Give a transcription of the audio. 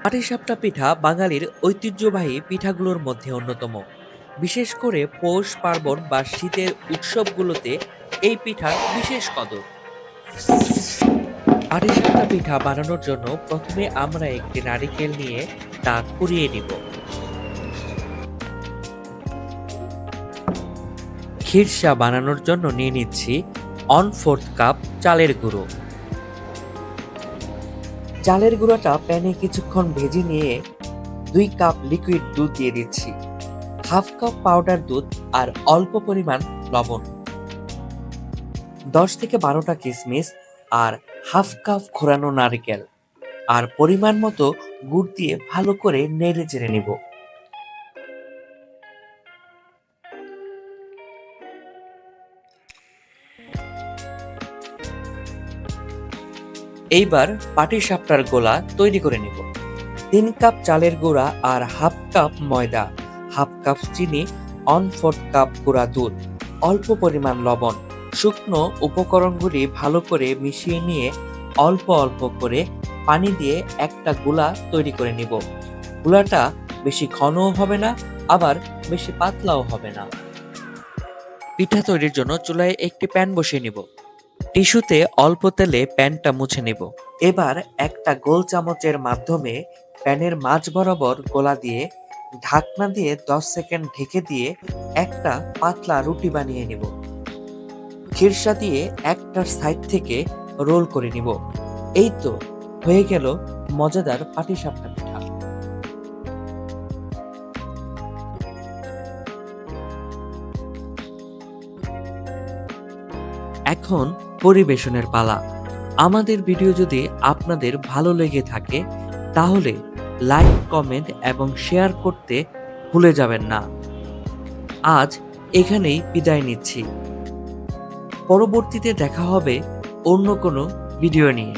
পাটিসাপটা পিঠা বাঙালির ঐতিহ্যবাহী পিঠাগুলোর মধ্যে অন্যতম। বিশেষ করে পৌষ পার্বণ বা শীতের উৎসবগুলোতে এই পিঠার বিশেষ কদর। পাটিসাপটা পিঠা বানানোর জন্য প্রথমে আমরা একটি নারিকেল নিয়ে তা কুড়িয়ে নিব। খিরসা বানানোর জন্য নিয়ে নিচ্ছি 1/4 কাপ চালের গুঁড়ো। চালের গুঁড়োটা প্যানে কিছুক্ষণ ভেজে নিয়ে 2 কাপ লিকুইড দুধ দিয়ে দিচ্ছি, 1/2 কাপ পাউডার দুধ আর অল্প পরিমাণ লবণ, 10 থেকে 12টা কিশমিশ আর 1/2 কাপ খোড়ানো নারকেল আর পরিমাণ মতো গুড় দিয়ে ভালো করে নেড়ে চেড়ে নিব। এইবার পাটিসাপটার গোলা তৈরি করে নিব। 3 কাপ চালের গুঁড়া আর 1/2 কাপ ময়দা, 1/2 কাপ চিনি, 1/4 কাপ গুঁড়া দুধ, অল্প পরিমাণ লবণ, শুকনো উপকরণগুলি ভালো করে মিশিয়ে নিয়ে অল্প অল্প করে পানি দিয়ে একটা গুলা তৈরি করে নিব। গুলাটা বেশি ঘনও হবে না, আবার বেশি পাতলাও হবে না। পিঠা তৈরির জন্য চুলায় একটি প্যান বসিয়ে নিব। টিস্যুতে অল্প তেলে প্যানটা মুছে নেব। এবার একটা গোল চামচের মাধ্যমে প্যানের মাঝ বরাবর গোলা দিয়ে ঢাকনা দিয়ে 10 সেকেন্ড ঢেকে দিয়ে একটা পাতলা রুটি বানিয়ে নেব। খিরসা দিয়ে একটার সাইড থেকে রোল করে নিব। এই তো হয়ে গেল মজাদার পাটিসাপটা পিঠা। এখন পরিবেশনের পালা। আমাদের ভিডিও যদি আপনাদের ভালো লেগে থাকে তাহলে লাইক, কমেন্ট এবং শেয়ার করতে ভুলে যাবেন না। আজ এখানেই বিদায় নিচ্ছি। পরবর্তীতে দেখা হবে অন্য কোনো ভিডিও নিয়ে।